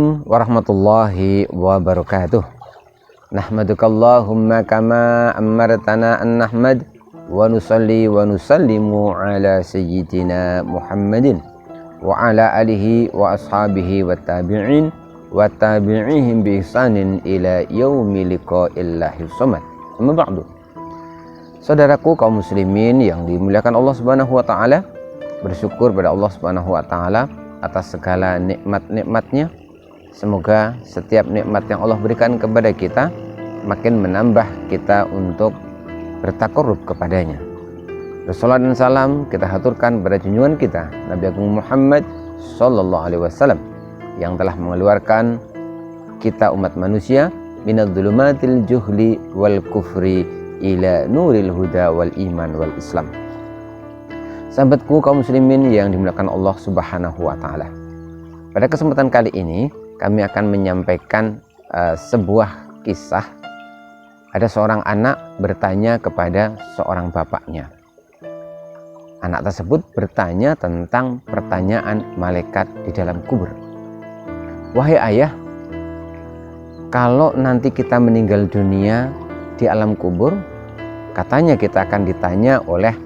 Warahmatullahi wabarakatuh. Nahmadukallahumma kama amartana an nahmad wa nusalli wa nusallimu ala sayyidina Muhammadin wa ala alihi wa ashabihi wa tabi'in wa tabi'ihim bi ihsanin ila yaumi liqa'illahi samad. Amma ba'du. Saudaraku kaum muslimin yang dimuliakan Allah Subhanahu wa taala, bersyukur pada Allah Subhanahu wa taala atas segala nikmat-nikmatnya. Semoga setiap nikmat yang Allah berikan kepada kita makin menambah kita untuk bertakarrub kepadanya. Bersolat dan salam kita haturkan pada junjungan kita Nabi Agung Muhammad sallallahu alaihi wasallam yang telah mengeluarkan kita umat manusia minadz-dzulumatil juhli wal kufri ila nuril huda wal iman wal islam. Sahabatku kaum muslimin yang dimuliakan Allah Subhanahu wa taala. Pada kesempatan kali ini kami akan menyampaikan sebuah kisah. Ada seorang anak bertanya kepada seorang bapaknya. Anak tersebut bertanya tentang pertanyaan malaikat di dalam kubur. Wahai ayah, kalau nanti kita meninggal dunia di alam kubur, katanya kita akan ditanya oleh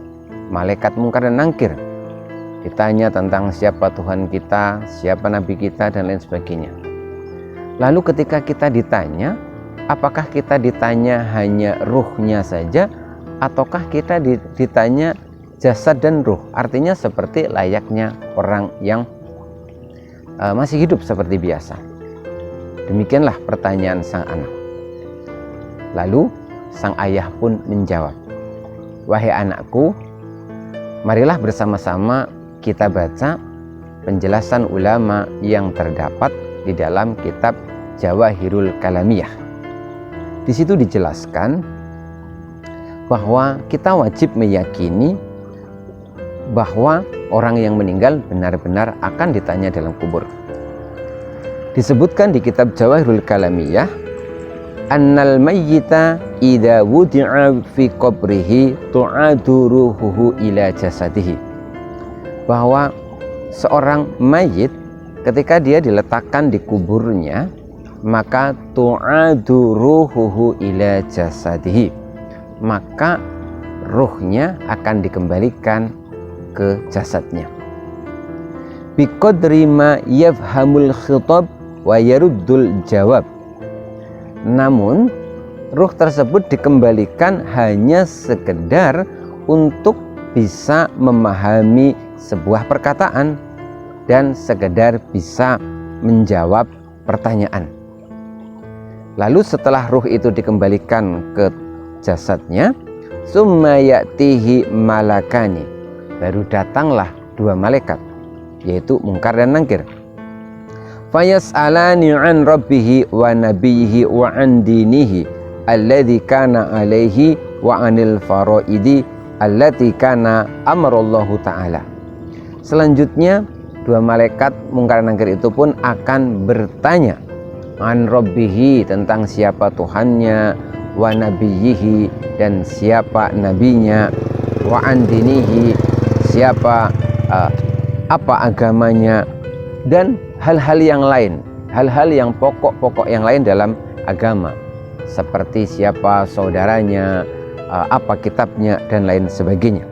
malaikat mungkar dan nangkir. Ditanya tentang siapa Tuhan kita, siapa Nabi kita, dan lain sebagainya. Lalu ketika kita ditanya, apakah kita ditanya hanya ruhnya saja, ataukah kita ditanya jasad dan ruh? Artinya seperti layaknya orang yang masih hidup seperti biasa. Demikianlah pertanyaan sang anak. Lalu sang ayah pun menjawab, wahai anakku, marilah bersama-sama kita baca penjelasan ulama yang terdapat di dalam kitab Jawahirul Kalamiyah. Di situ dijelaskan bahwa kita wajib meyakini bahwa orang yang meninggal benar-benar akan ditanya dalam kubur. Disebutkan di kitab Jawahirul Kalamiyah, annal mayyita idza wudi'a fi qabrihi tu'adu ruhuhu ila jasadihi. Bahwa seorang mayit ketika dia diletakkan di kuburnya, maka tu'adu ruhuhu ila jasadihi, maka ruhnya akan dikembalikan ke jasadnya. Biqadri ma yafhamul khitab wa yaruddul jawab. Namun ruh tersebut dikembalikan hanya sekedar untuk bisa memahami sebuah perkataan dan sekedar bisa menjawab pertanyaan. Lalu setelah ruh itu dikembalikan ke jasadnya, summa ya'tihi malakani, baru datanglah dua malaikat, yaitu mungkar dan nangkir. Fayas'alani an rabbihi wa nabiyhi wa an dinihi alladhi kana alaihi wa anil faraidi allati kana amarallahu ta'ala. Selanjutnya dua malaikat mungkar dan nangkir itu pun akan bertanya an rabbihi, tentang siapa Tuhannya, wa nabiyhi, dan siapa nabinya, wa an dinihi, siapa apa agamanya, dan hal-hal yang lain, hal-hal yang pokok-pokok yang lain dalam agama, seperti siapa saudaranya, apa kitabnya, dan lain sebagainya.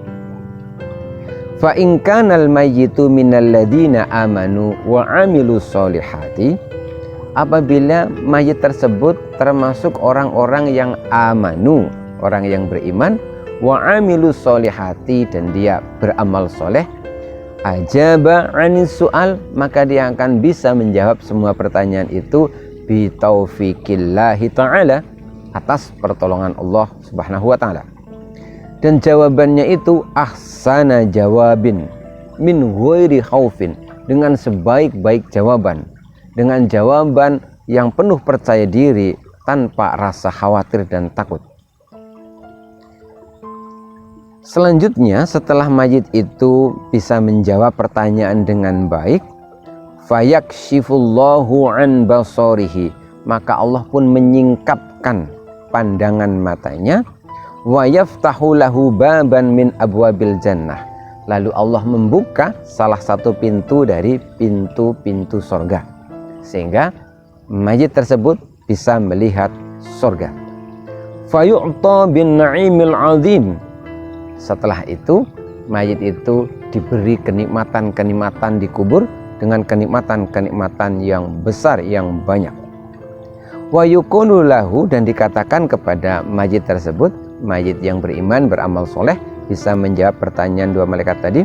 Fa in kanal mayyitu minal ladzina amanu wa amilus solihati, apabila mayit tersebut termasuk orang-orang yang amanu, orang yang beriman, wa amilus solihati, dan dia beramal soleh, ajaba anis soal, maka dia akan bisa menjawab semua pertanyaan itu bi taufiqillahi ta'ala, atas pertolongan Allah Subhanahu wa taala. Dan jawabannya itu ahsana jawabin min ghairi khaufin, dengan sebaik-baik jawaban, dengan jawaban yang penuh percaya diri tanpa rasa khawatir dan takut. Selanjutnya setelah mayit itu bisa menjawab pertanyaan dengan baik, fayakshifullahu an basarihi, maka Allah pun menyingkapkan pandangan matanya, wa yaftahu lahu baban min abwabil jannah, lalu Allah membuka salah satu pintu dari pintu-pintu sorga. sehingga mayit tersebut bisa melihat surga. Fayu'ta bin na'imil 'azim. Setelah itu mayit itu diberi kenikmatan-kenikmatan di kubur dengan kenikmatan-kenikmatan yang besar, yang banyak. Wa yukunu lahu, dan dikatakan kepada mayit tersebut, mayit yang beriman, beramal soleh, bisa menjawab pertanyaan dua malaikat tadi.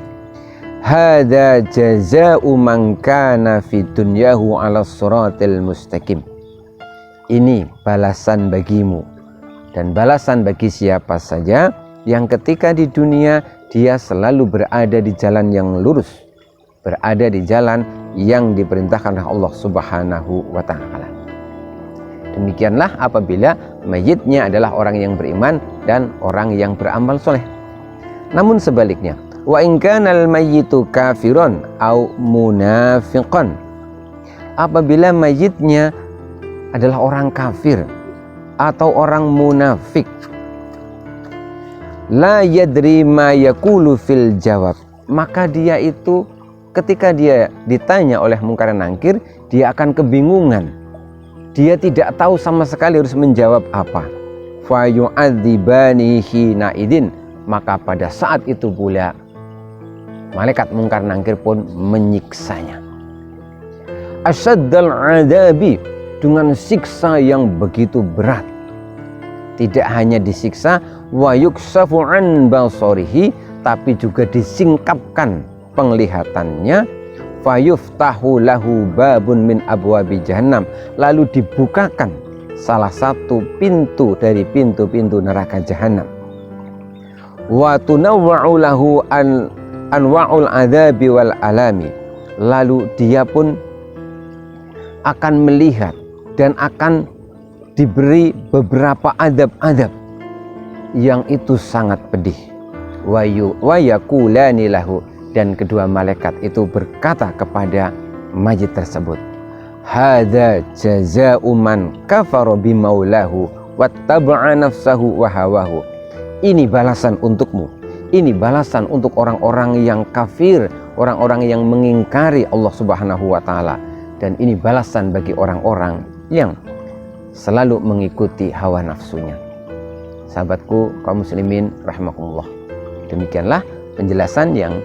Hadza jazaa'u man kana fid dunyahu 'ala shiratil mustaqim. Ini balasan bagimu dan balasan bagi siapa saja yang ketika di dunia dia selalu berada di jalan yang lurus, berada di jalan yang diperintahkan oleh Allah Subhanahu wa ta'ala. Demikianlah apabila mayitnya adalah orang yang beriman dan orang yang beramal soleh. Namun sebaliknya, wa in kana al-mayyitu kafiron au munafiqan, apabila mayitnya adalah orang kafir atau orang munafik, la yadri ma yaqulu fil jawab, maka dia itu ketika dia ditanya oleh Munkar dan Nakir, dia akan kebingungan. Dia tidak tahu sama sekali harus menjawab apa. Fa yu'adzibani hina idin, maka pada saat itu pula malaikat Munkar Nakir pun menyiksanya. Asyaddal adabi, dengan siksa yang begitu berat. Tidak hanya disiksa, wa yuksafu an basarihi, tapi juga disingkapkan penglihatannya. Fayuftahu lahu babun min abwabi jahannam, lalu dibukakan salah satu pintu dari pintu-pintu neraka jahanam. Wa tunawwa'u lahu anwa'ul adzabi wal alami, lalu dia pun akan melihat dan akan diberi beberapa adab-adab yang itu sangat pedih. Wa yakulani lahu, dan kedua malaikat itu berkata kepada mayit tersebut, hadza jazaa'u man kafara bimaulahu wattaba'a nafsahu wa hawahu. Ini balasan untukmu, ini balasan untuk orang-orang yang kafir, orang-orang yang mengingkari Allah Subhanahu wa ta'ala, dan ini balasan bagi orang-orang yang selalu mengikuti hawa nafsunya. Sahabatku kaum muslimin rahimakumullah, demikianlah penjelasan yang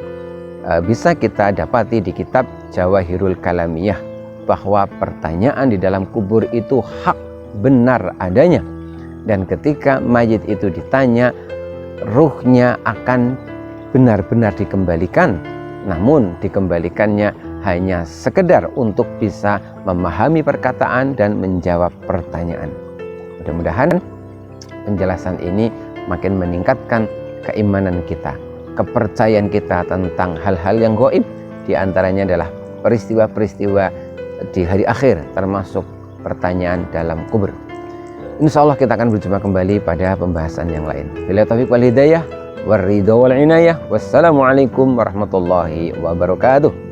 bisa kita dapati di kitab Jawahirul Kalamiyah, bahwa pertanyaan di dalam kubur itu hak, benar adanya, dan ketika mayit itu ditanya, ruhnya akan benar-benar dikembalikan, namun dikembalikannya hanya sekedar untuk bisa memahami perkataan dan menjawab pertanyaan. Mudah-mudahan penjelasan ini makin meningkatkan keimanan kita, kepercayaan kita tentang hal-hal yang gaib, di antaranya adalah peristiwa-peristiwa di hari akhir, termasuk pertanyaan dalam kubur. Insya Allah kita akan berjumpa kembali pada pembahasan yang lain. Billahi taufiq wal hidayah, war ridha wal inayah. Wassalamualaikum warahmatullahi wabarakatuh.